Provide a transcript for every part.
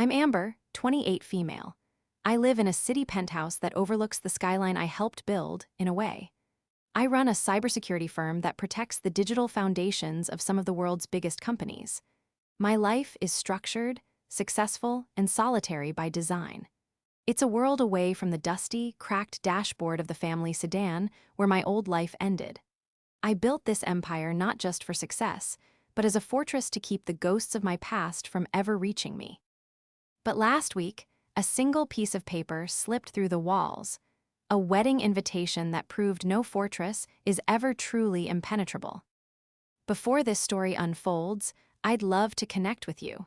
I'm Amber, 28 female. I live in a city penthouse that overlooks the skyline I helped build, in a way. I run a cybersecurity firm that protects the digital foundations of some of the world's biggest companies. My life is structured, successful, and solitary by design. It's a world away from the dusty, cracked dashboard of the family sedan where my old life ended. I built this empire not just for success, but as a fortress to keep the ghosts of my past from ever reaching me. But last week, a single piece of paper slipped through the walls, a wedding invitation that proved no fortress is ever truly impenetrable. Before this story unfolds, I'd love to connect with you.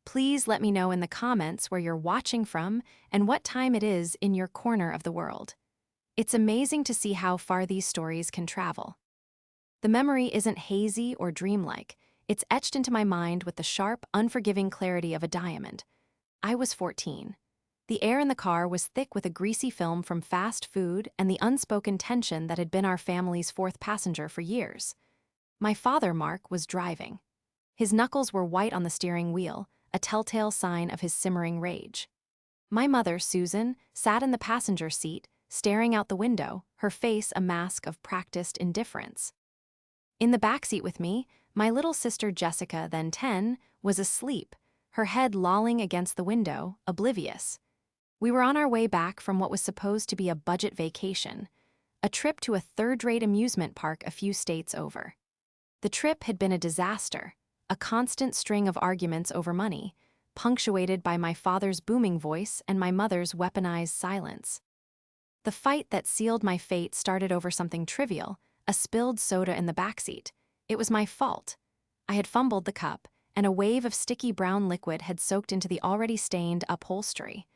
Please let me know in the comments where you're watching from and what time it is in your corner of the world. It's amazing to see how far these stories can travel. The memory isn't hazy or dreamlike. It's etched into my mind with the sharp, unforgiving clarity of a diamond. I was 14. The air in the car was thick with a greasy film from fast food and the unspoken tension that had been our family's fourth passenger for years. My father, Mark, was driving. His knuckles were white on the steering wheel, a telltale sign of his simmering rage. My mother, Susan, sat in the passenger seat, staring out the window, her face a mask of practiced indifference. In the backseat with me, my little sister Jessica, then 10, was asleep, her head lolling against the window, oblivious. We were on our way back from what was supposed to be a budget vacation, a trip to a third-rate amusement park a few states over. The trip had been a disaster, a constant string of arguments over money, punctuated by my father's booming voice and my mother's weaponized silence. The fight that sealed my fate started over something trivial, a spilled soda in the backseat. It was my fault. I had fumbled the cup, and a wave of sticky brown liquid had soaked into the already stained upholstery.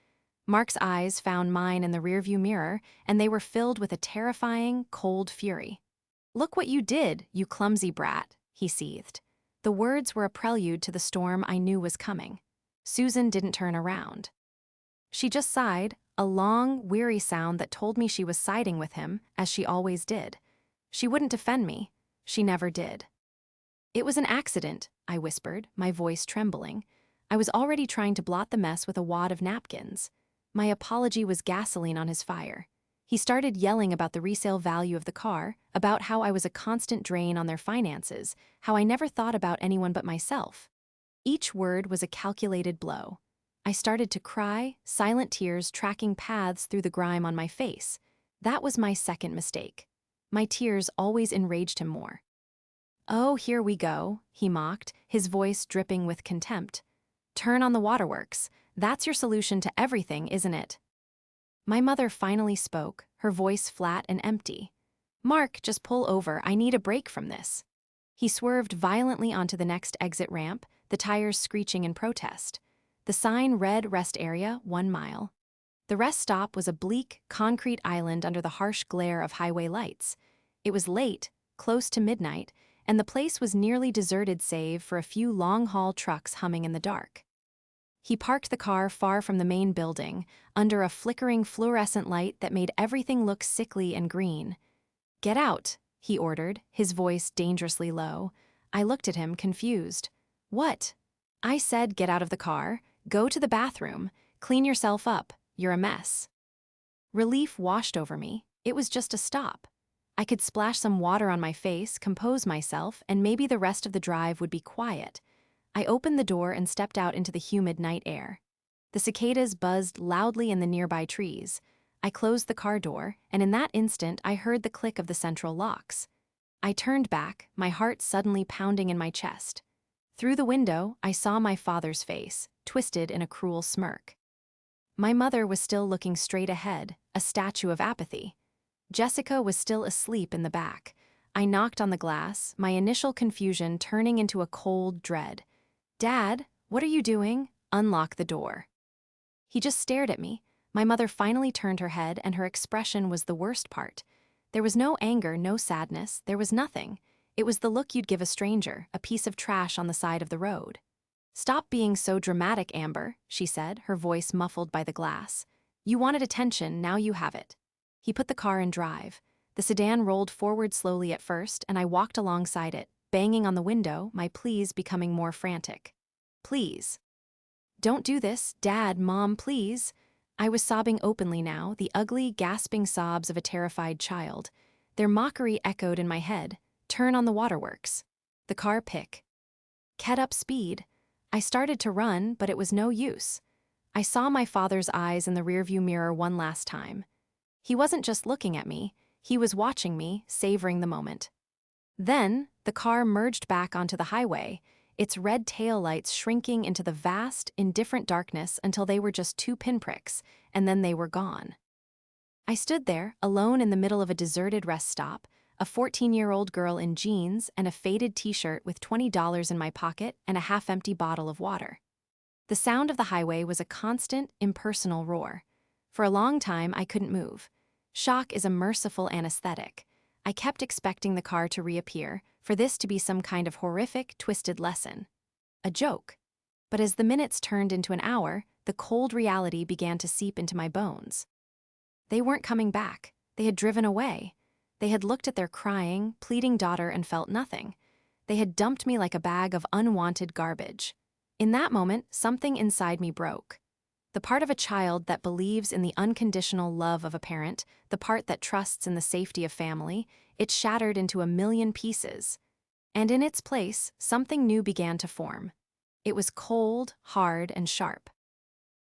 Mark's eyes found mine in the rearview mirror, and they were filled with a terrifying, cold fury. "Look what you did, you clumsy brat," he seethed. The words were a prelude to the storm I knew was coming. Susan didn't turn around. She just sighed, a long, weary sound that told me she was siding with him, as she always did. She wouldn't defend me. She never did. "It was an accident," I whispered, my voice trembling. I was already trying to blot the mess with a wad of napkins. My apology was gasoline on his fire. He started yelling about the resale value of the car, about how I was a constant drain on their finances, how I never thought about anyone but myself. Each word was a calculated blow. I started to cry, silent tears tracking paths through the grime on my face. That was my second mistake. My tears always enraged him more. "Oh, here we go," he mocked, his voice dripping with contempt. "Turn on the waterworks. That's your solution to everything, isn't it?" My mother finally spoke, her voice flat and empty. "Mark, just pull over. I need a break from this." He swerved violently onto the next exit ramp, the tires screeching in protest. The sign read "Rest Area, 1 mile." The rest stop was a bleak, concrete island under the harsh glare of highway lights. It was late, close to midnight, and the place was nearly deserted save for a few long-haul trucks humming in the dark. He parked the car far from the main building, under a flickering fluorescent light that made everything look sickly and green. "Get out," he ordered, his voice dangerously low. I looked at him, confused. "What?" "I said get out of the car, go to the bathroom, clean yourself up, you're a mess." Relief washed over me. It was just a stop. I could splash some water on my face, compose myself, and maybe the rest of the drive would be quiet. I opened the door and stepped out into the humid night air. The cicadas buzzed loudly in the nearby trees. I closed the car door, and in that instant I heard the click of the central locks. I turned back, my heart suddenly pounding in my chest. Through the window, I saw my father's face, twisted in a cruel smirk. My mother was still looking straight ahead, a statue of apathy. Jessica was still asleep in the back. I knocked on the glass, my initial confusion turning into a cold dread. "Dad, what are you doing?" "Unlock the door." He just stared at me. My mother finally turned her head, and her expression was the worst part. There was no anger, no sadness, there was nothing. It was the look you'd give a stranger, a piece of trash on the side of the road. "Stop being so dramatic, Amber," she said, her voice muffled by the glass. "You wanted attention, now you have it." He put the car in drive. The sedan rolled forward slowly at first, and I walked alongside it, banging on the window, my pleas becoming more frantic. "Please." "Don't do this, Dad, Mom, please." I was sobbing openly now, the ugly, gasping sobs of a terrified child. Their mockery echoed in my head. Turn on the waterworks. The car kept up speed. I started to run, but it was no use. I saw my father's eyes in the rearview mirror one last time. He wasn't just looking at me, he was watching me, savoring the moment. Then, the car merged back onto the highway, its red taillights shrinking into the vast, indifferent darkness until they were just two pinpricks, and then they were gone. I stood there, alone in the middle of a deserted rest stop, a 14-year-old girl in jeans and a faded t-shirt with $20 in my pocket and a half-empty bottle of water. The sound of the highway was a constant, impersonal roar. For a long time, I couldn't move. Shock is a merciful anesthetic. I kept expecting the car to reappear, for this to be some kind of horrific, twisted lesson. A joke. But as the minutes turned into an hour, the cold reality began to seep into my bones. They weren't coming back. They had driven away. They had looked at their crying, pleading daughter and felt nothing. They had dumped me like a bag of unwanted garbage. In that moment, something inside me broke. The part of a child that believes in the unconditional love of a parent, the part that trusts in the safety of family, it shattered into a million pieces. And in its place, something new began to form. It was cold, hard, and sharp.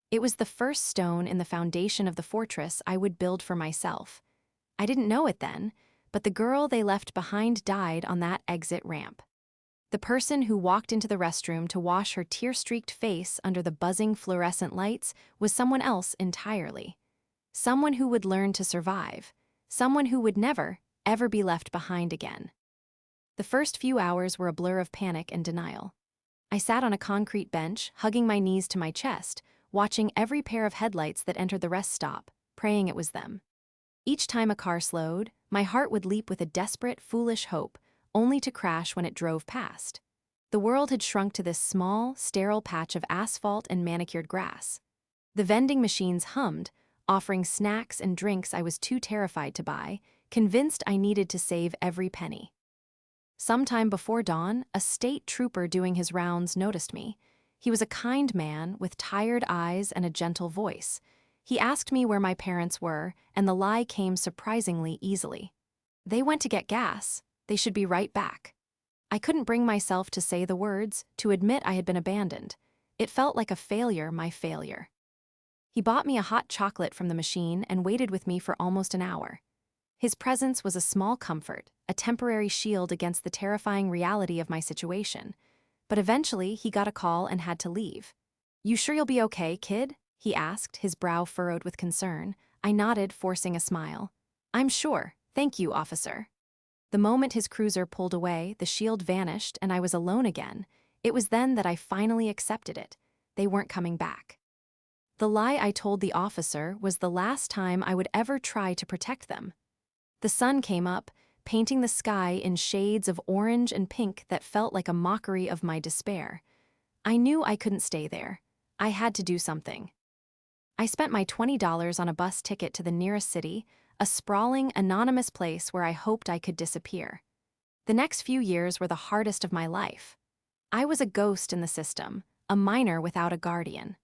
It was the first stone in the foundation of the fortress I would build for myself. I didn't know it then, but the girl they left behind died on that exit ramp. The person who walked into the restroom to wash her tear-streaked face under the buzzing fluorescent lights was someone else entirely. Someone who would learn to survive. Someone who would never, ever be left behind again. The first few hours were a blur of panic and denial. I sat on a concrete bench, hugging my knees to my chest, watching every pair of headlights that entered the rest stop, praying it was them. Each time a car slowed, my heart would leap with a desperate, foolish hope, only to crash when it drove past. The world had shrunk to this small, sterile patch of asphalt and manicured grass. The vending machines hummed, offering snacks and drinks I was too terrified to buy, convinced I needed to save every penny. Sometime before dawn, a state trooper doing his rounds noticed me. He was a kind man with tired eyes and a gentle voice. He asked me where my parents were, and the lie came surprisingly easily. They went to get gas. They should be right back. I couldn't bring myself to say the words, to admit I had been abandoned. It felt like a failure, my failure. He bought me a hot chocolate from the machine and waited with me for almost an hour. His presence was a small comfort, a temporary shield against the terrifying reality of my situation. But eventually, he got a call and had to leave. "You sure you'll be okay, kid?" he asked, his brow furrowed with concern. I nodded, forcing a smile. "I'm sure. Thank you, officer." The moment his cruiser pulled away, the shield vanished and I was alone again. It was then that I finally accepted it. They weren't coming back. The lie I told the officer was the last time I would ever try to protect them. The sun came up, painting the sky in shades of orange and pink that felt like a mockery of my despair. I knew I couldn't stay there. I had to do something. I spent my $20 on a bus ticket to the nearest city, a sprawling, anonymous place where I hoped I could disappear. The next few years were the hardest of my life. I was a ghost in the system, a minor without a guardian.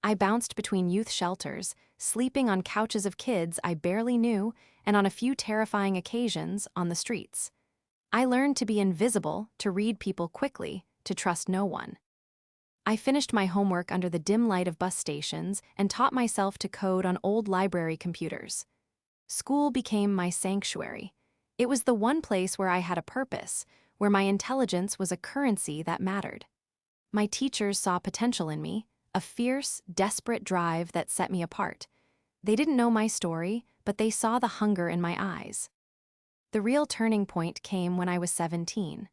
I bounced between youth shelters, sleeping on couches of kids I barely knew, and on a few terrifying occasions, on the streets. I learned to be invisible, to read people quickly, to trust no one. I finished my homework under the dim light of bus stations and taught myself to code on old library computers. School became my sanctuary. It was the one place where I had a purpose, where my intelligence was a currency that mattered. My teachers saw potential in me, a fierce, desperate drive that set me apart. They didn't know my story, but they saw the hunger in my eyes. The real turning point came when I was 17.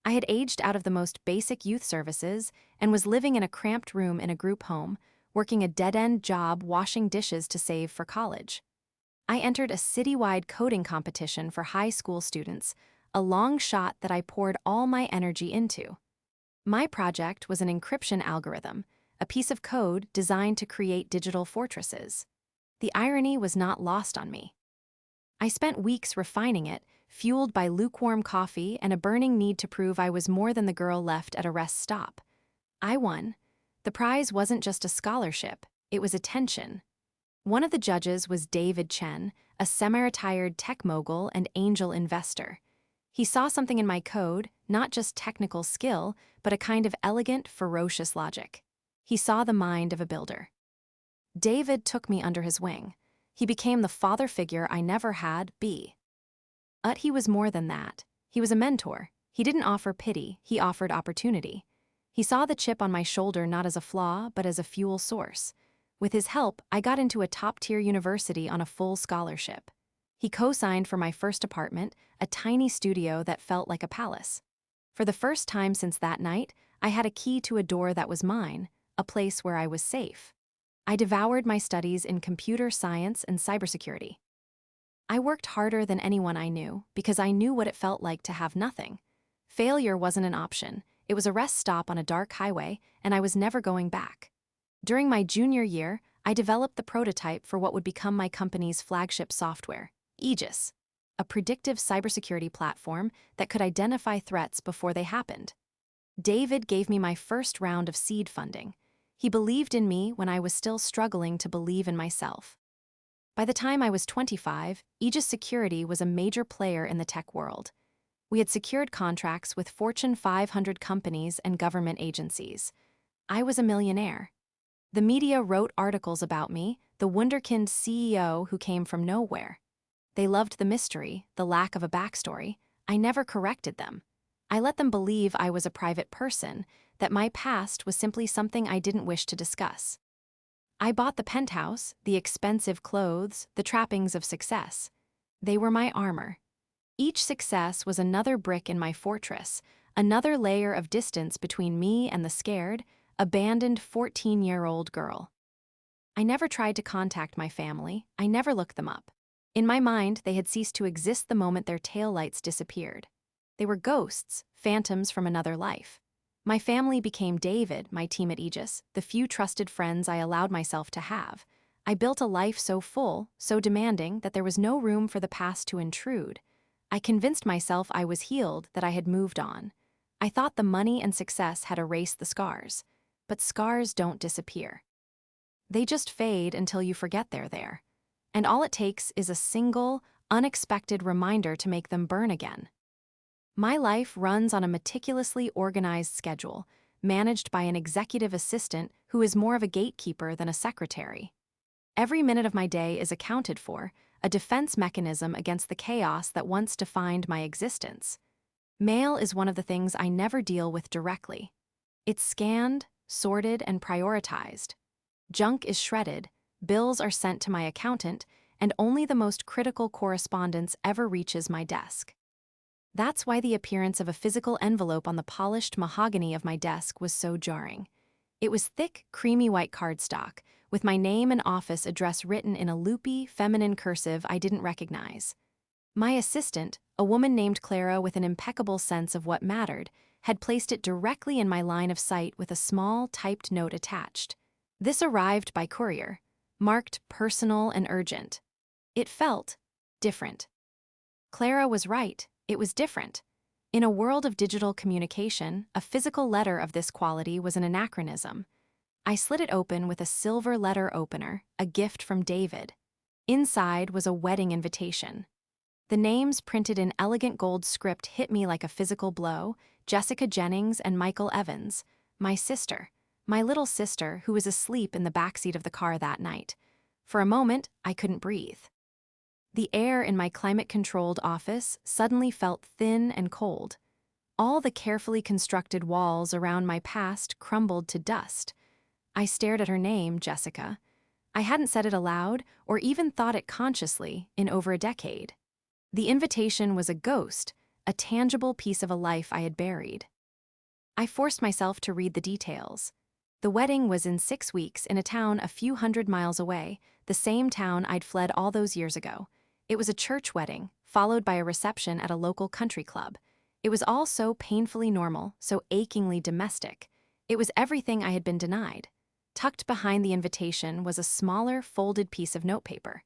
I had aged out of the most basic youth services and was living in a cramped room in a group home, working a dead-end job washing dishes to save for college. I entered a citywide coding competition for high school students, a long shot that I poured all my energy into. My project was an encryption algorithm, a piece of code designed to create digital fortresses. The irony was not lost on me. I spent weeks refining it, fueled by lukewarm coffee and a burning need to prove I was more than the girl left at a rest stop. I won. The The prize wasn't just a scholarship, it was attention. One of the judges was David Chen, a semi-retired tech mogul and angel investor. He saw something in my code, not just technical skill, but a kind of elegant, ferocious logic. He saw the mind of a builder. David took me under his wing. He became the father figure I never had be. But he was more than that. He was a mentor. He didn't offer pity, he offered opportunity. He saw the chip on my shoulder not as a flaw, but as a fuel source. With his help, I got into a top-tier university on a full scholarship. He co-signed for my first apartment, a tiny studio that felt like a palace. For the first time since that night, I had a key to a door that was mine, a place where I was safe. I devoured my studies in computer science and cybersecurity. I worked harder than anyone I knew because I knew what it felt like to have nothing. Failure wasn't an option. It was a rest stop on a dark highway, and I was never going back. During my junior year, I developed the prototype for what would become my company's flagship software, Aegis, a predictive cybersecurity platform that could identify threats before they happened. David gave me my first round of seed funding. He believed in me when I was still struggling to believe in myself. By the time I was 25, Aegis Security was a major player in the tech world. We had secured contracts with Fortune 500 companies and government agencies. I was a millionaire. The media wrote articles about me, the wunderkind CEO who came from nowhere. They loved the mystery, the lack of a backstory. I never corrected them. I let them believe I was a private person, that my past was simply something I didn't wish to discuss. I bought the penthouse, the expensive clothes, the trappings of success. They were my armor. Each success was another brick in my fortress, another layer of distance between me and the scared, abandoned 14-year-old girl. I never tried to contact my family. I never looked them up. In my mind, they had ceased to exist the moment their taillights disappeared. They were ghosts, phantoms from another life. My family became David, my team at Aegis, the few trusted friends I allowed myself to have. I built a life so full, so demanding, that there was no room for the past to intrude. I convinced myself I was healed, that I had moved on. I thought the money and success had erased the scars. But scars don't disappear. They just fade until you forget they're there. And all it takes is a single, unexpected reminder to make them burn again. My life runs on a meticulously organized schedule, managed by an executive assistant who is more of a gatekeeper than a secretary. Every minute of my day is accounted for, a defense mechanism against the chaos that once defined my existence. Mail is one of the things I never deal with directly. It's scanned, sorted, and prioritized. Junk is shredded, bills are sent to my accountant, and only the most critical correspondence ever reaches my desk. That's why the appearance of a physical envelope on the polished mahogany of my desk was so jarring. It was thick, creamy white cardstock, with my name and office address written in a loopy, feminine cursive I didn't recognize. My assistant, a woman named Clara with an impeccable sense of what mattered, had placed it directly in my line of sight with a small, typed note attached. This arrived by courier, marked personal and urgent. It felt different. Clara was right, it was different. In a world of digital communication, a physical letter of this quality was an anachronism. I slid it open with a silver letter opener, a gift from David. Inside was a wedding invitation. The names printed in elegant gold script hit me like a physical blow: Jessica Jennings and Michael Evans, my sister, my little sister who was asleep in the backseat of the car that night. For a moment, I couldn't breathe. The air in my climate-controlled office suddenly felt thin and cold. All the carefully constructed walls around my past crumbled to dust. I stared at her name, Jessica. I hadn't said it aloud or even thought it consciously in over a decade. The invitation was a ghost, a tangible piece of a life I had buried. I forced myself to read the details. The wedding was in 6 weeks in a town a few hundred miles away, the same town I'd fled all those years ago. It was a church wedding, followed by a reception at a local country club. It was all so painfully normal, so achingly domestic. It was everything I had been denied. Tucked behind the invitation was a smaller, folded piece of notepaper.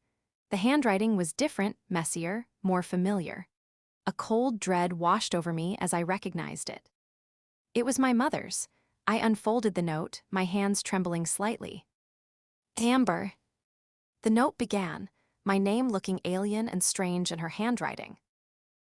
The handwriting was different, messier, more familiar. A cold dread washed over me as I recognized it. It was my mother's. I unfolded the note, my hands trembling slightly. Amber. The note began, my name looking alien and strange in her handwriting.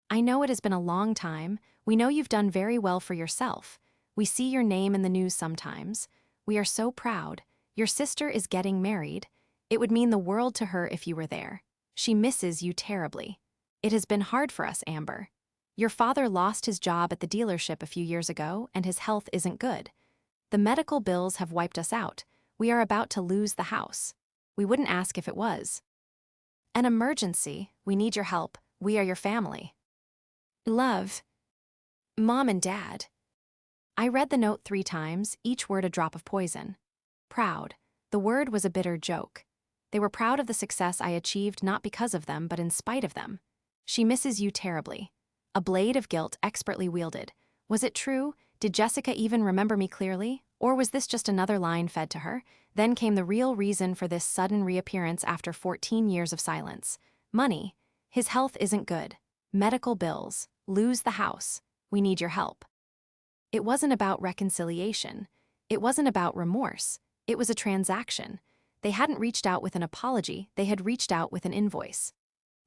I know it has been a long time. We know you've done very well for yourself. We see your name in the news sometimes. We are so proud. Your sister is getting married. It would mean the world to her if you were there. She misses you terribly. It has been hard for us, Amber. Your father lost his job at the dealership a few years ago, and his health isn't good. The medical bills have wiped us out. We are about to lose the house. We wouldn't ask if it was an emergency. We need your help. We are your family. Love. Mom and Dad. I read the note 3 times, each word a drop of poison. Proud. The word was a bitter joke. They were proud of the success I achieved not because of them but in spite of them. She misses you terribly. A blade of guilt expertly wielded. Was it true? Did Jessica even remember me clearly? Or was this just another line fed to her? Then came the real reason for this sudden reappearance after 14 years of silence. Money. His health isn't good. Medical bills. Lose the house. We need your help. It wasn't about reconciliation. It wasn't about remorse. It was a transaction. They hadn't reached out with an apology, they had reached out with an invoice.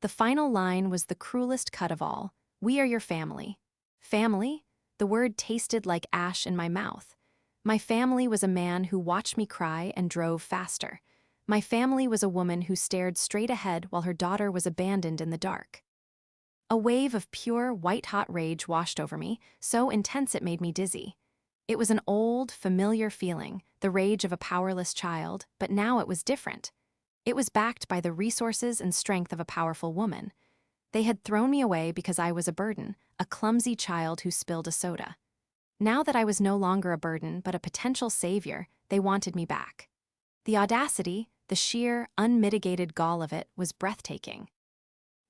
The final line was the cruelest cut of all. We are your family. Family? The word tasted like ash in my mouth. My family was a man who watched me cry and drove faster. My family was a woman who stared straight ahead while her daughter was abandoned in the dark. A wave of pure, white-hot rage washed over me, so intense it made me dizzy. It was an old, familiar feeling, the rage of a powerless child, but now it was different. It was backed by the resources and strength of a powerful woman. They had thrown me away because I was a burden, a clumsy child who spilled a soda. Now that I was no longer a burden but a potential savior, they wanted me back. The audacity, the sheer, unmitigated gall of it was breathtaking.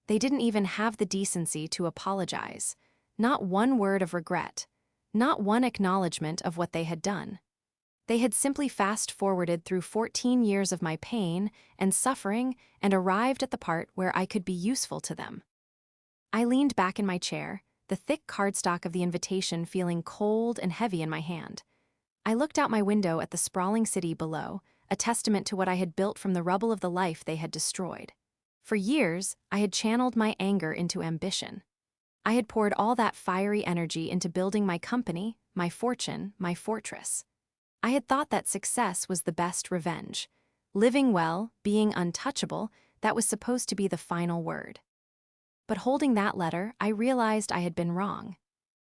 They didn't even have the decency to apologize. Not one word of regret. Not one acknowledgement of what they had done. They had simply fast-forwarded through 14 years of my pain and suffering and arrived at the part where I could be useful to them. I leaned back in my chair, the thick cardstock of the invitation feeling cold and heavy in my hand. I looked out my window at the sprawling city below, a testament to what I had built from the rubble of the life they had destroyed. For years, I had channeled my anger into ambition. I had poured all that fiery energy into building my company, my fortune, my fortress. I had thought that success was the best revenge. Living well, being untouchable, that was supposed to be the final word. But holding that letter, I realized I had been wrong.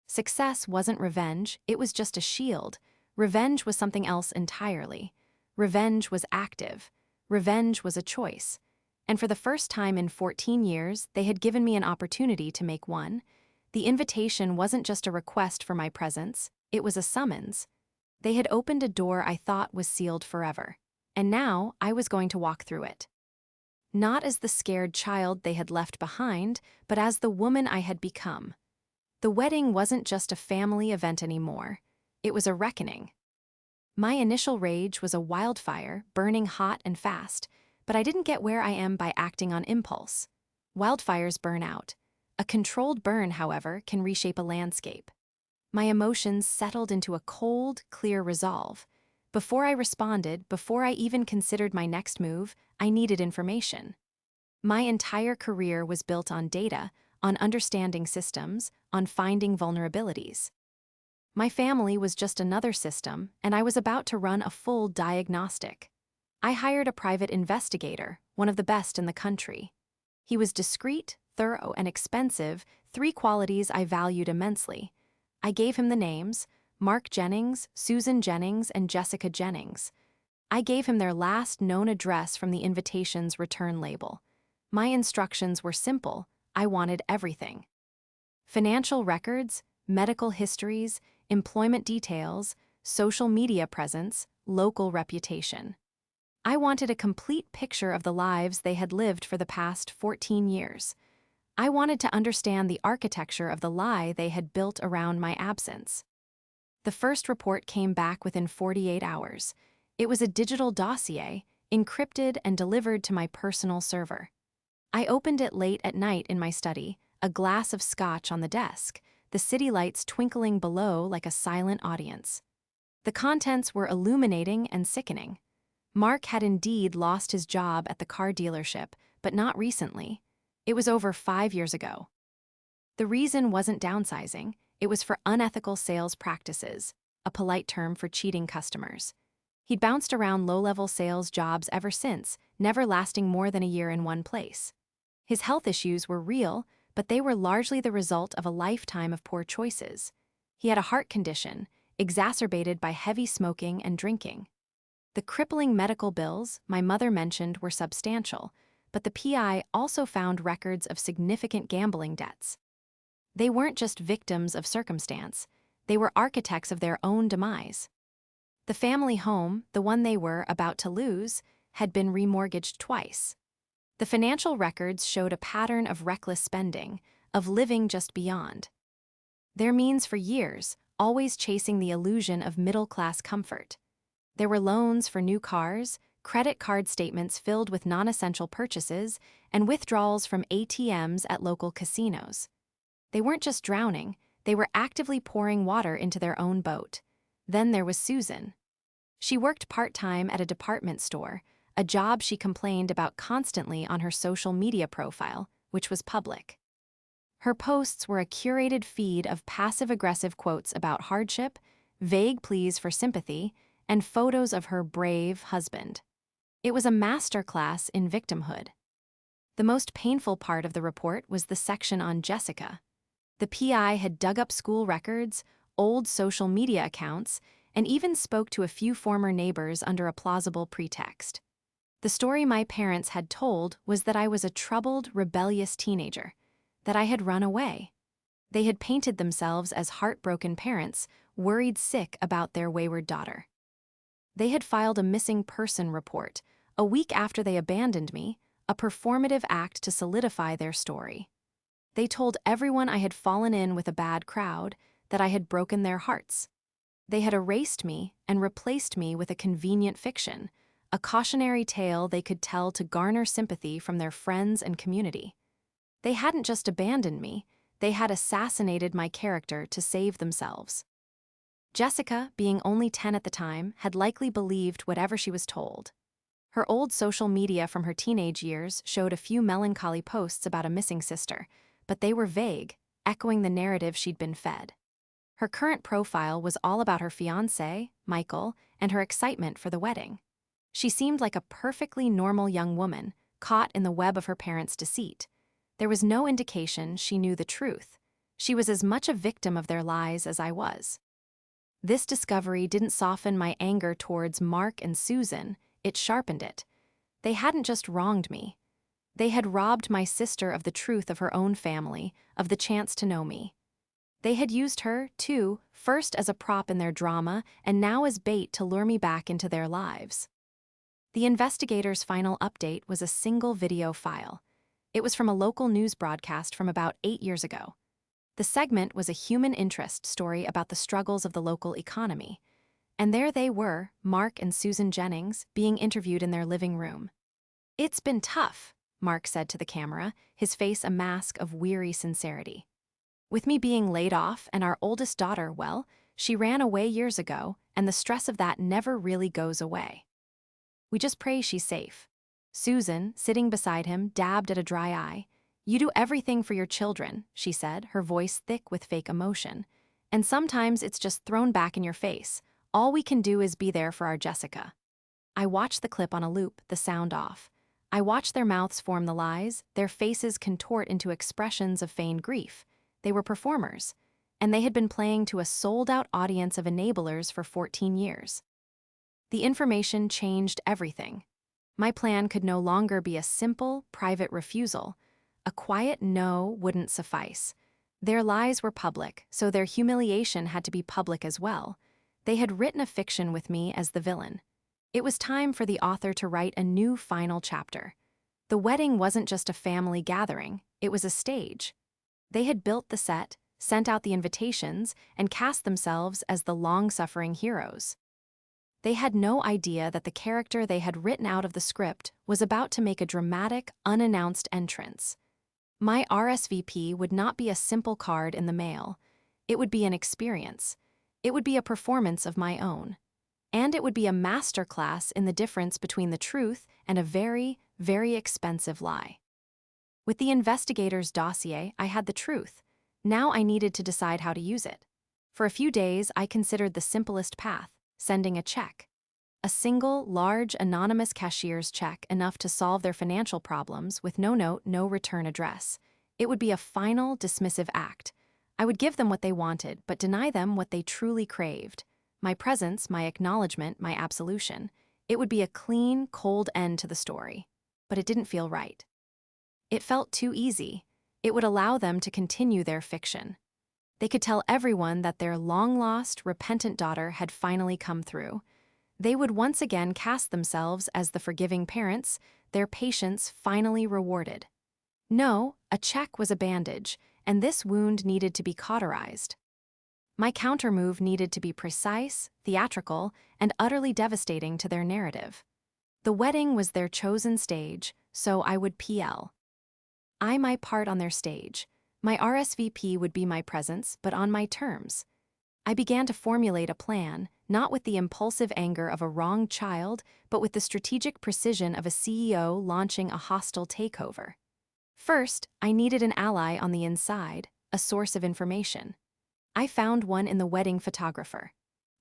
Success wasn't revenge, it was just a shield. Revenge was something else entirely. Revenge was active. Revenge was a choice. And for the first time in 14 years, they had given me an opportunity to make one. The invitation wasn't just a request for my presence, it was a summons. They had opened a door I thought was sealed forever. And now I was going to walk through it. Not as the scared child they had left behind, but as the woman I had become. The wedding wasn't just a family event anymore. It was a reckoning. My initial rage was a wildfire, burning hot and fast, but I didn't get where I am by acting on impulse. Wildfires burn out. A controlled burn, however, can reshape a landscape. My emotions settled into a cold, clear resolve. Before I responded, before I even considered my next move, I needed information. My entire career was built on data, on understanding systems, on finding vulnerabilities. My family was just another system, and I was about to run a full diagnostic. I hired a private investigator, one of the best in the country. He was discreet, thorough, and expensive, 3 qualities I valued immensely. I gave him the names, Mark Jennings, Susan Jennings, and Jessica Jennings. I gave him their last known address from the invitation's return label. My instructions were simple. I wanted everything. Financial records, medical histories, employment details, social media presence, local reputation. I wanted a complete picture of the lives they had lived for the past 14 years. I wanted to understand the architecture of the lie they had built around my absence. The first report came back within 48 hours. It was a digital dossier, encrypted and delivered to my personal server. I opened it late at night in my study, a glass of scotch on the desk, the city lights twinkling below like a silent audience. The contents were illuminating and sickening. Mark had indeed lost his job at the car dealership, but not recently. It was over 5 years ago. The reason wasn't downsizing, it was for unethical sales practices, a polite term for cheating customers. He'd bounced around low-level sales jobs ever since, never lasting more than a year in one place. His health issues were real, but they were largely the result of a lifetime of poor choices. He had a heart condition, exacerbated by heavy smoking and drinking. The crippling medical bills my mother mentioned were substantial, but the PI also found records of significant gambling debts. They weren't just victims of circumstance, they were architects of their own demise. The family home, the one they were about to lose, had been remortgaged twice. The financial records showed a pattern of reckless spending, of living just beyond their means for years, always chasing the illusion of middle-class comfort. There were loans for new cars, credit card statements filled with non-essential purchases, and withdrawals from ATMs at local casinos. They weren't just drowning, they were actively pouring water into their own boat. Then there was Susan. She worked part-time at a department store, a job she complained about constantly on her social media profile, which was public. Her posts were a curated feed of passive-aggressive quotes about hardship, vague pleas for sympathy, and photos of her brave husband. It was a masterclass in victimhood. The most painful part of the report was the section on Jessica. The PI had dug up school records, old social media accounts, and even spoke to a few former neighbors under a plausible pretext. The story my parents had told was that I was a troubled, rebellious teenager, that I had run away. They had painted themselves as heartbroken parents, worried sick about their wayward daughter. They had filed a missing person report, a week after they abandoned me, a performative act to solidify their story. They told everyone I had fallen in with a bad crowd, that I had broken their hearts. They had erased me and replaced me with a convenient fiction, a cautionary tale they could tell to garner sympathy from their friends and community. They hadn't just abandoned me, they had assassinated my character to save themselves. Jessica, being only 10 at the time, had likely believed whatever she was told. Her old social media from her teenage years showed a few melancholy posts about a missing sister, but they were vague, echoing the narrative she'd been fed. Her current profile was all about her fiancé, Michael, and her excitement for the wedding. She seemed like a perfectly normal young woman, caught in the web of her parents' deceit. There was no indication she knew the truth. She was as much a victim of their lies as I was. This discovery didn't soften my anger towards Mark and Susan, it sharpened it. They hadn't just wronged me. They had robbed my sister of the truth of her own family, of the chance to know me. They had used her, too, first as a prop in their drama and now as bait to lure me back into their lives. The investigators' final update was a single video file. It was from a local news broadcast from about 8 years ago. The segment was a human interest story about the struggles of the local economy. And there they were, Mark and Susan Jennings, being interviewed in their living room. "It's been tough," Mark said to the camera, his face a mask of weary sincerity. "With me being laid off and our oldest daughter, well, she ran away years ago, and the stress of that never really goes away. We just pray she's safe." Susan, sitting beside him, dabbed at a dry eye. "You do everything for your children," she said, her voice thick with fake emotion. "And sometimes it's just thrown back in your face. All we can do is be there for our Jessica." I watched the clip on a loop, the sound off. I watched their mouths form the lies, their faces contort into expressions of feigned grief. They were performers, and they had been playing to a sold-out audience of enablers for 14 years. The information changed everything. My plan could no longer be a simple, private refusal. A quiet no wouldn't suffice. Their lies were public, so their humiliation had to be public as well. They had written a fiction with me as the villain. It was time for the author to write a new final chapter. The wedding wasn't just a family gathering, it was a stage. They had built the set, sent out the invitations, and cast themselves as the long-suffering heroes. They had no idea that the character they had written out of the script was about to make a dramatic, unannounced entrance. My RSVP would not be a simple card in the mail. It would be an experience. It would be a performance of my own. And it would be a masterclass in the difference between the truth and a very, very expensive lie. With the investigator's dossier, I had the truth. Now I needed to decide how to use it. For a few days, I considered the simplest path, sending a check. A single, large, anonymous cashier's check enough to solve their financial problems with no note, no return address. It would be a final, dismissive act. I would give them what they wanted, but deny them what they truly craved. My presence, my acknowledgement, my absolution. It would be a clean, cold end to the story. But it didn't feel right. It felt too easy. It would allow them to continue their fiction. They could tell everyone that their long-lost, repentant daughter had finally come through. They would once again cast themselves as the forgiving parents, their patience finally rewarded. No, a check was a bandage, and this wound needed to be cauterized. My countermove needed to be precise, theatrical, and utterly devastating to their narrative. The wedding was their chosen stage, so I would PL. My part on their stage. My RSVP would be my presence, but on my terms. I began to formulate a plan, not with the impulsive anger of a wronged child, but with the strategic precision of a CEO launching a hostile takeover. First, I needed an ally on the inside, a source of information. I found one in the wedding photographer.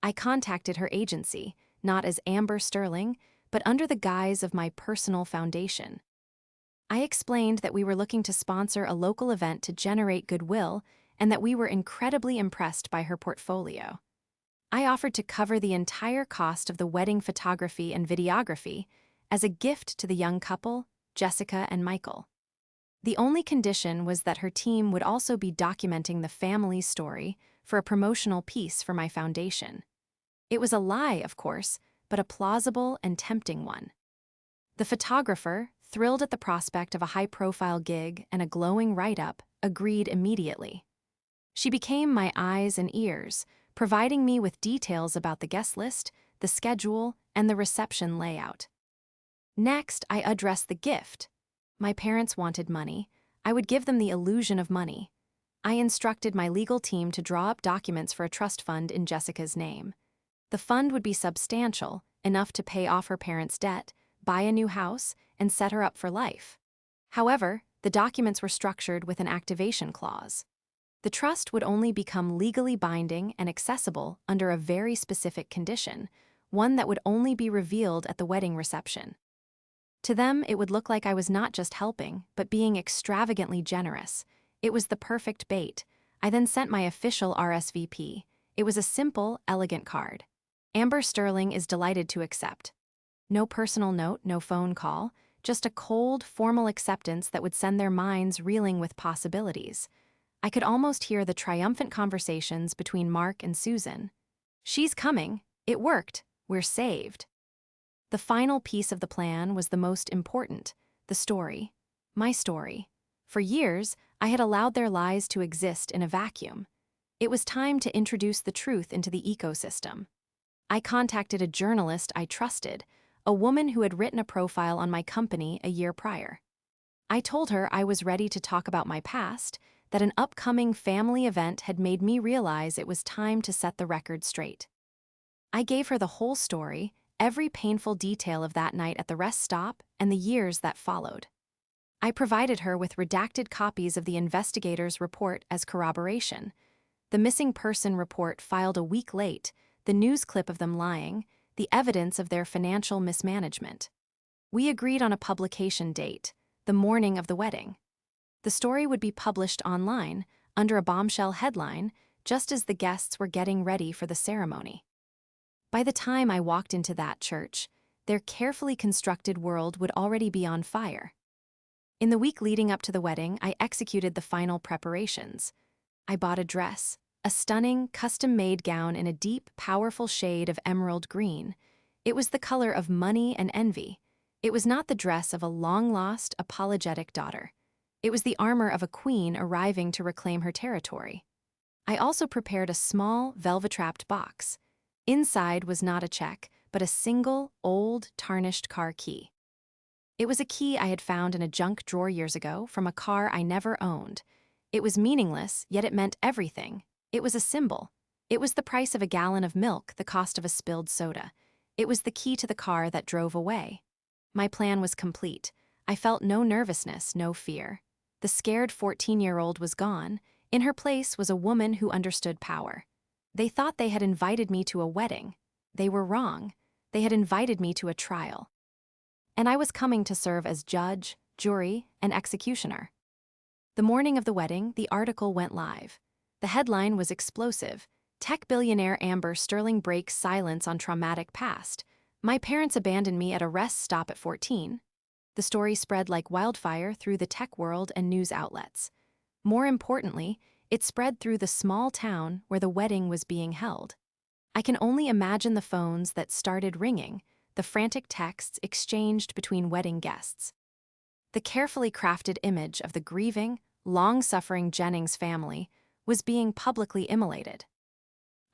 I contacted her agency, not as Amber Sterling, but under the guise of my personal foundation. I explained that we were looking to sponsor a local event to generate goodwill and that we were incredibly impressed by her portfolio. I offered to cover the entire cost of the wedding photography and videography as a gift to the young couple, Jessica and Michael. The only condition was that her team would also be documenting the family's story for a promotional piece for my foundation. It was a lie, of course, but a plausible and tempting one. The photographer, thrilled at the prospect of a high-profile gig and a glowing write-up, agreed immediately. She became my eyes and ears, providing me with details about the guest list, the schedule, and the reception layout. Next, I addressed the gift. My parents wanted money. I would give them the illusion of money. I instructed my legal team to draw up documents for a trust fund in Jessica's name. The fund would be substantial, enough to pay off her parents' debt, buy a new house, and set her up for life. However, the documents were structured with an activation clause. The trust would only become legally binding and accessible under a very specific condition, one that would only be revealed at the wedding reception. To them, it would look like I was not just helping, but being extravagantly generous. It was the perfect bait. I then sent my official RSVP. It was a simple, elegant card. Amber Sterling is delighted to accept. No personal note, no phone call, just a cold, formal acceptance that would send their minds reeling with possibilities. I could almost hear the triumphant conversations between Mark and Susan. She's coming. It worked. We're saved. The final piece of the plan was the most important, the story. My story. For years, I had allowed their lies to exist in a vacuum. It was time to introduce the truth into the ecosystem. I contacted a journalist I trusted, a woman who had written a profile on my company a year prior. I told her I was ready to talk about my past, that an upcoming family event had made me realize it was time to set the record straight. I gave her the whole story, every painful detail of that night at the rest stop and the years that followed. I provided her with redacted copies of the investigator's report as corroboration. The missing person report filed a week late, the news clip of them lying, the evidence of their financial mismanagement. We agreed on a publication date, the morning of the wedding. The story would be published online, under a bombshell headline, just as the guests were getting ready for the ceremony. By the time I walked into that church, their carefully constructed world would already be on fire. In the week leading up to the wedding, I executed the final preparations. I bought a dress, a stunning, custom-made gown in a deep, powerful shade of emerald green. It was the color of money and envy. It was not the dress of a long-lost, apologetic daughter. It was the armor of a queen arriving to reclaim her territory. I also prepared a small, velvet-wrapped box. Inside was not a check, but a single, old, tarnished car key. It was a key I had found in a junk drawer years ago from a car I never owned. It was meaningless, yet it meant everything. It was a symbol. It was the price of a gallon of milk, the cost of a spilled soda. It was the key to the car that drove away. My plan was complete. I felt no nervousness, no fear. The scared 14-year-old was gone. In her place was a woman who understood power. They thought they had invited me to a wedding. They were wrong. They had invited me to a trial. And I was coming to serve as judge, jury, and executioner. The morning of the wedding, the article went live. The headline was explosive. Tech billionaire Amber Sterling breaks silence on traumatic past. My parents abandoned me at a rest stop at 14. The story spread like wildfire through the tech world and news outlets. More importantly, it spread through the small town where the wedding was being held. I can only imagine the phones that started ringing, the frantic texts exchanged between wedding guests. The carefully crafted image of the grieving, long-suffering Jennings family was being publicly immolated.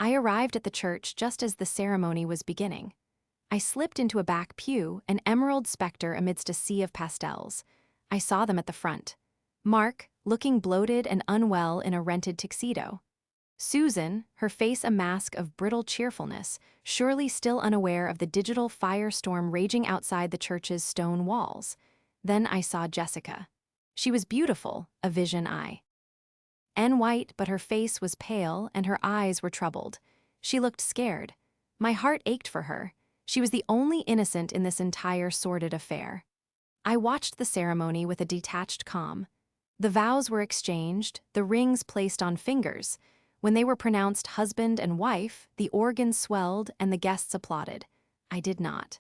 I arrived at the church just as the ceremony was beginning. I slipped into a back pew, an emerald specter amidst a sea of pastels. I saw them at the front. Mark, looking bloated and unwell in a rented tuxedo. Susan, her face a mask of brittle cheerfulness, surely still unaware of the digital firestorm raging outside the church's stone walls. Then I saw Jessica. She was beautiful, a vision eye. White, but her face was pale and her eyes were troubled. She looked scared. My heart ached for her. She was the only innocent in this entire sordid affair. I watched the ceremony with a detached calm. The vows were exchanged, the rings placed on fingers. When they were pronounced husband and wife, the organ swelled and the guests applauded. I did not.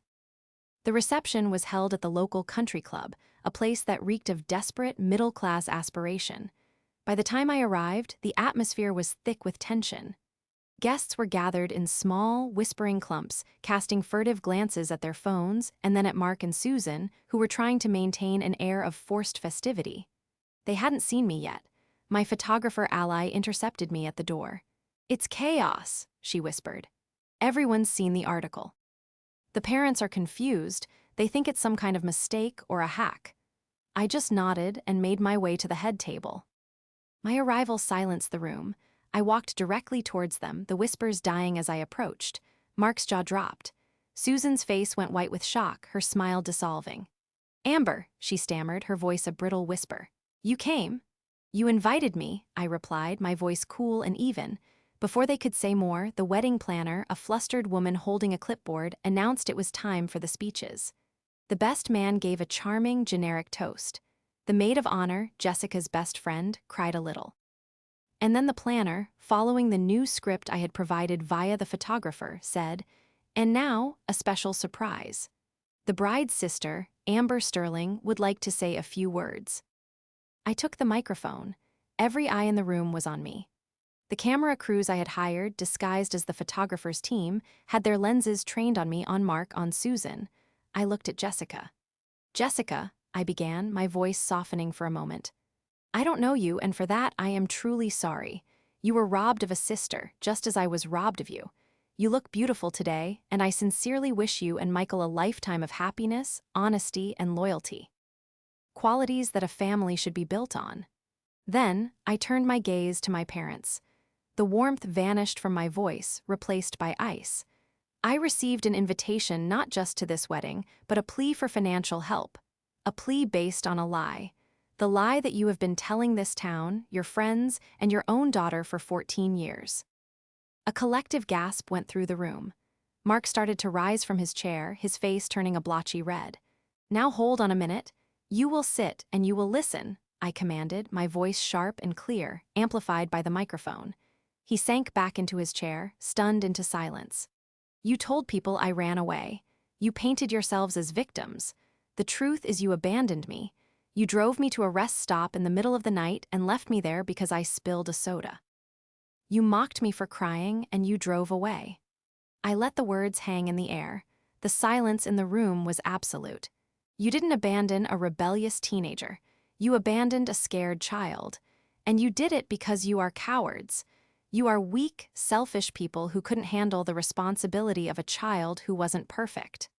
The reception was held at the local country club, a place that reeked of desperate, middle-class aspiration. By the time I arrived, the atmosphere was thick with tension. Guests were gathered in small, whispering clumps, casting furtive glances at their phones and then at Mark and Susan, who were trying to maintain an air of forced festivity. They hadn't seen me yet. My photographer ally intercepted me at the door. "It's chaos," she whispered. "Everyone's seen the article." The parents are confused. They think it's some kind of mistake or a hack. I just nodded and made my way to the head table. My arrival silenced the room. I walked directly towards them, the whispers dying as I approached. Mark's jaw dropped. Susan's face went white with shock, her smile dissolving. "Amber," she stammered, her voice a brittle whisper. "You came?" "You invited me," I replied, my voice cool and even. Before they could say more, the wedding planner, a flustered woman holding a clipboard, announced it was time for the speeches. The best man gave a charming, generic toast. The maid of honor, Jessica's best friend, cried a little. And then the planner, following the new script I had provided via the photographer, said, "And now, a special surprise. The bride's sister, Amber Sterling, would like to say a few words." I took the microphone. Every eye in the room was on me. The camera crews I had hired, disguised as the photographer's team, had their lenses trained on me, on Mark, on Susan. I looked at Jessica. "Jessica," I began, my voice softening for a moment. "I don't know you, and for that I am truly sorry. You were robbed of a sister, just as I was robbed of you. You look beautiful today, and I sincerely wish you and Michael a lifetime of happiness, honesty, and loyalty. Qualities that a family should be built on." Then, I turned my gaze to my parents. The warmth vanished from my voice, replaced by ice. I received an invitation not just to this wedding, but a plea for financial help. A plea based on a lie. The lie that you have been telling this town, your friends, and your own daughter for 14 years. A collective gasp went through the room. Mark started to rise from his chair, his face turning a blotchy red. "Now hold on a minute. You will sit and you will listen," I commanded, my voice sharp and clear, amplified by the microphone. He sank back into his chair, stunned into silence. "You told people I ran away. You painted yourselves as victims. The truth is you abandoned me. You drove me to a rest stop in the middle of the night and left me there because I spilled a soda. You mocked me for crying and you drove away." I let the words hang in the air. The silence in the room was absolute. You didn't abandon a rebellious teenager. You abandoned a scared child. And you did it because you are cowards. You are weak, selfish people who couldn't handle the responsibility of a child who wasn't perfect.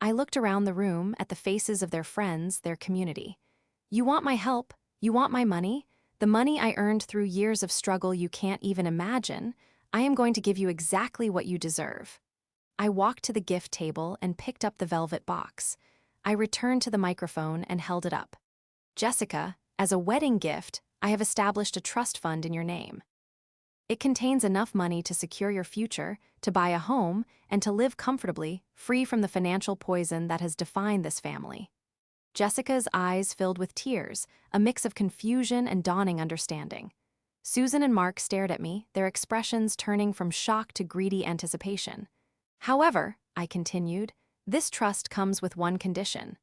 I looked around the room at the faces of their friends, their community. You want my help? You want my money? The money I earned through years of struggle you can't even imagine? I am going to give you exactly what you deserve. I walked to the gift table and picked up the velvet box. I returned to the microphone and held it up. Jessica, as a wedding gift, I have established a trust fund in your name. It contains enough money to secure your future, to buy a home, and to live comfortably, free from the financial poison that has defined this family. Jessica's eyes filled with tears, a mix of confusion and dawning understanding. Susan and Mark stared at me, their expressions turning from shock to greedy anticipation. However, I continued, this trust comes with one condition.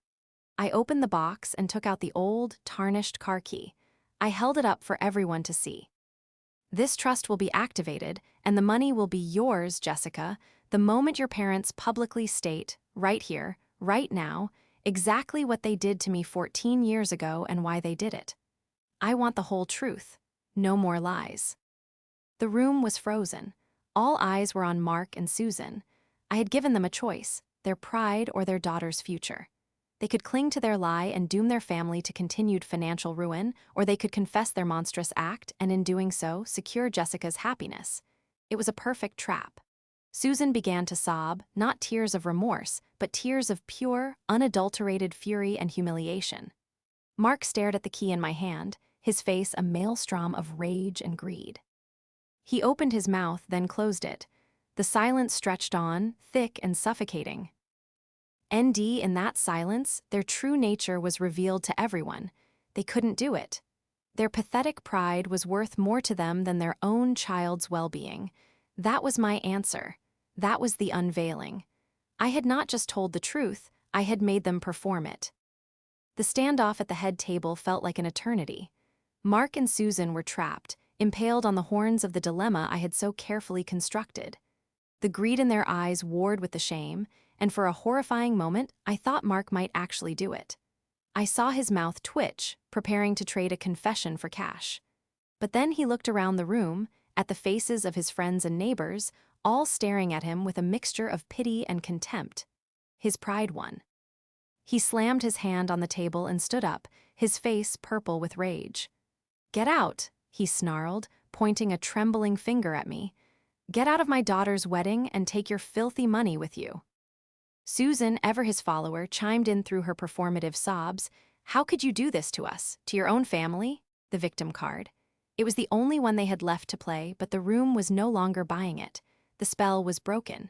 I opened the box and took out the old, tarnished car key. I held it up for everyone to see. This trust will be activated, and the money will be yours, Jessica, the moment your parents publicly state, right here, right now, exactly what they did to me 14 years ago and why they did it. I want the whole truth. No more lies. The room was frozen. All eyes were on Mark and Susan. I had given them a choice, their pride or their daughter's future. They could cling to their lie and doom their family to continued financial ruin, or they could confess their monstrous act and in doing so, secure Jessica's happiness. It was a perfect trap. Susan began to sob, not tears of remorse, but tears of pure, unadulterated fury and humiliation. Mark stared at the key in my hand, his face a maelstrom of rage and greed. He opened his mouth, then closed it. The silence stretched on, thick and suffocating. In that silence, their true nature was revealed to everyone. They couldn't do it. Their pathetic pride was worth more to them than their own child's well-being. That was my answer. That was the unveiling. I had not just told the truth, I had made them perform it. The standoff at the head table felt like an eternity. Mark and Susan were trapped, impaled on the horns of the dilemma I had so carefully constructed. The greed in their eyes warred with the shame, and for a horrifying moment, I thought Mark might actually do it. I saw his mouth twitch, preparing to trade a confession for cash. But then he looked around the room, at the faces of his friends and neighbors, all staring at him with a mixture of pity and contempt. His pride won. He slammed his hand on the table and stood up, his face purple with rage. "Get out," he snarled, pointing a trembling finger at me. "Get out of my daughter's wedding and take your filthy money with you." Susan, ever his follower, chimed in through her performative sobs. "How could you do this to us, to your own family?" The victim card. It was the only one they had left to play, but the room was no longer buying it. The spell was broken.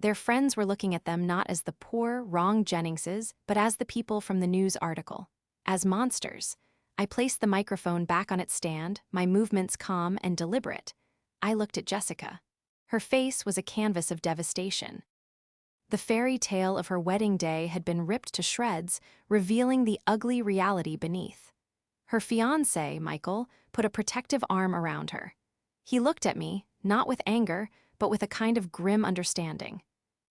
Their friends were looking at them not as the poor, wrong Jenningses, but as the people from the news article. As monsters. I placed the microphone back on its stand, my movements calm and deliberate. I looked at Jessica. Her face was a canvas of devastation. The fairy tale of her wedding day had been ripped to shreds, revealing the ugly reality beneath. Her fiancé, Michael, put a protective arm around her. He looked at me, not with anger, but with a kind of grim understanding.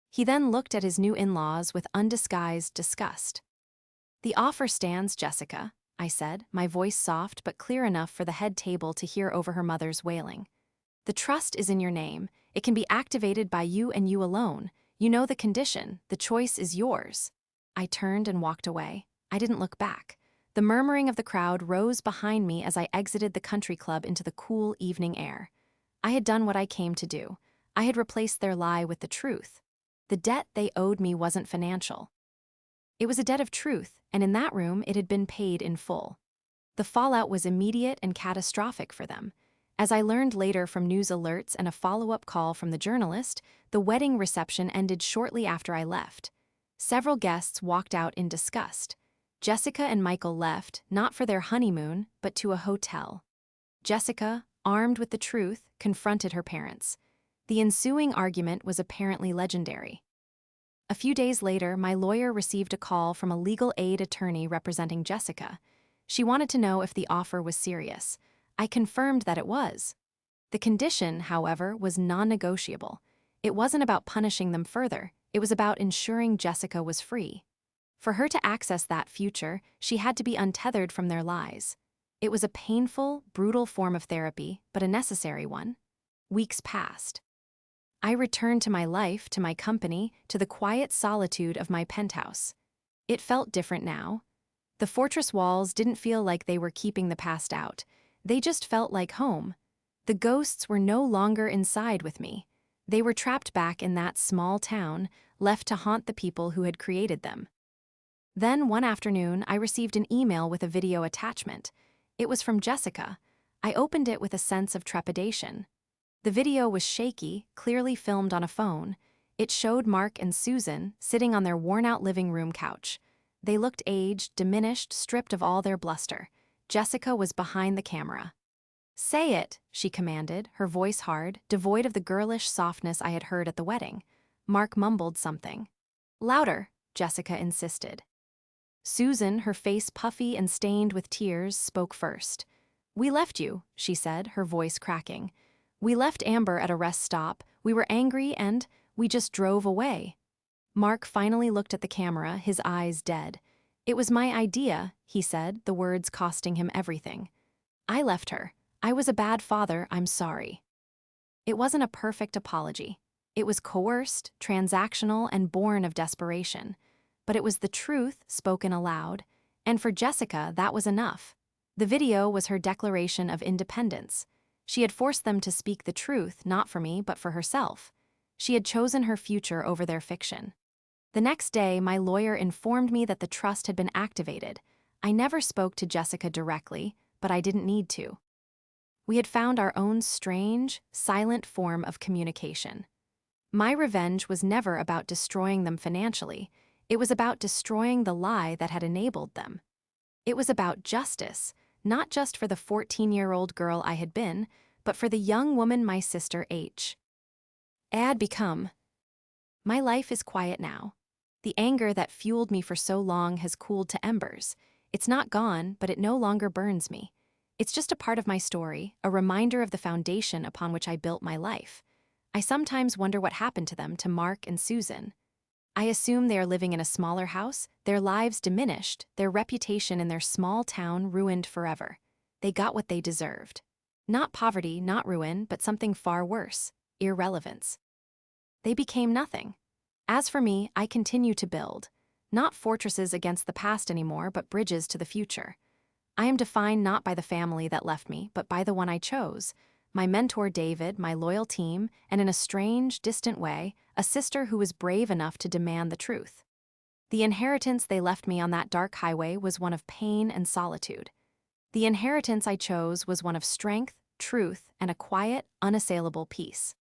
He then looked at his new in-laws with undisguised disgust. "The offer stands, Jessica," I said, my voice soft but clear enough for the head table to hear over her mother's wailing. "The trust is in your name. It can be activated by you and you alone. You know the condition. The choice is yours." I turned and walked away. I didn't look back. The murmuring of the crowd rose behind me as I exited the country club into the cool evening air. I had done what I came to do. I had replaced their lie with the truth. The debt they owed me wasn't financial. It was a debt of truth, and in that room it had been paid in full. The fallout was immediate and catastrophic for them. As I learned later from news alerts and a follow-up call from the journalist, the wedding reception ended shortly after I left. Several guests walked out in disgust. Jessica and Michael left, not for their honeymoon, but to a hotel. Jessica, armed with the truth, confronted her parents. The ensuing argument was apparently legendary. A few days later, my lawyer received a call from a legal aid attorney representing Jessica. She wanted to know if the offer was serious. I confirmed that it was. The condition, however, was non-negotiable. It wasn't about punishing them further. It was about ensuring Jessica was free. For her to access that future, she had to be untethered from their lies. It was a painful, brutal form of therapy, but a necessary one. Weeks passed. I returned to my life, to my company, to the quiet solitude of my penthouse. It felt different now. The fortress walls didn't feel like they were keeping the past out. They just felt like home. The ghosts were no longer inside with me. They were trapped back in that small town, left to haunt the people who had created them. Then one afternoon, I received an email with a video attachment. It was from Jessica. I opened it with a sense of trepidation. The video was shaky, clearly filmed on a phone. It showed Mark and Susan sitting on their worn-out living room couch. They looked aged, diminished, stripped of all their bluster. Jessica was behind the camera. "Say it," she commanded, her voice hard, devoid of the girlish softness I had heard at the wedding. Mark mumbled something. "Louder," Jessica insisted. Susan, her face puffy and stained with tears, spoke first. "We left you," she said, her voice cracking. "We left Amber at a rest stop. We were angry and we just drove away." Mark finally looked at the camera, his eyes dead. "It was my idea," he said, the words costing him everything. "I left her. I was a bad father, I'm sorry." It wasn't a perfect apology. It was coerced, transactional, and born of desperation. But it was the truth spoken aloud, and for Jessica, that was enough. The video was her declaration of independence. She had forced them to speak the truth, not for me, but for herself. She had chosen her future over their fiction. The next day, my lawyer informed me that the trust had been activated. I never spoke to Jessica directly, but I didn't need to. We had found our own strange, silent form of communication. My revenge was never about destroying them financially. It was about destroying the lie that had enabled them. It was about justice, not just for the 14-year-old girl I had been, but for the young woman my sister had become. My life is quiet now. The anger that fueled me for so long has cooled to embers. It's not gone, but it no longer burns me. It's just a part of my story, a reminder of the foundation upon which I built my life. I sometimes wonder what happened to them, to Mark and Susan. I assume they are living in a smaller house, their lives diminished, their reputation in their small town ruined forever. They got what they deserved. Not poverty, not ruin, but something far worse, irrelevance. They became nothing. As for me, I continue to build. Not fortresses against the past anymore, but bridges to the future. I am defined not by the family that left me, but by the one I chose. My mentor David, my loyal team, and in a strange, distant way, a sister who was brave enough to demand the truth. The inheritance they left me on that dark highway was one of pain and solitude. The inheritance I chose was one of strength, truth, and a quiet, unassailable peace.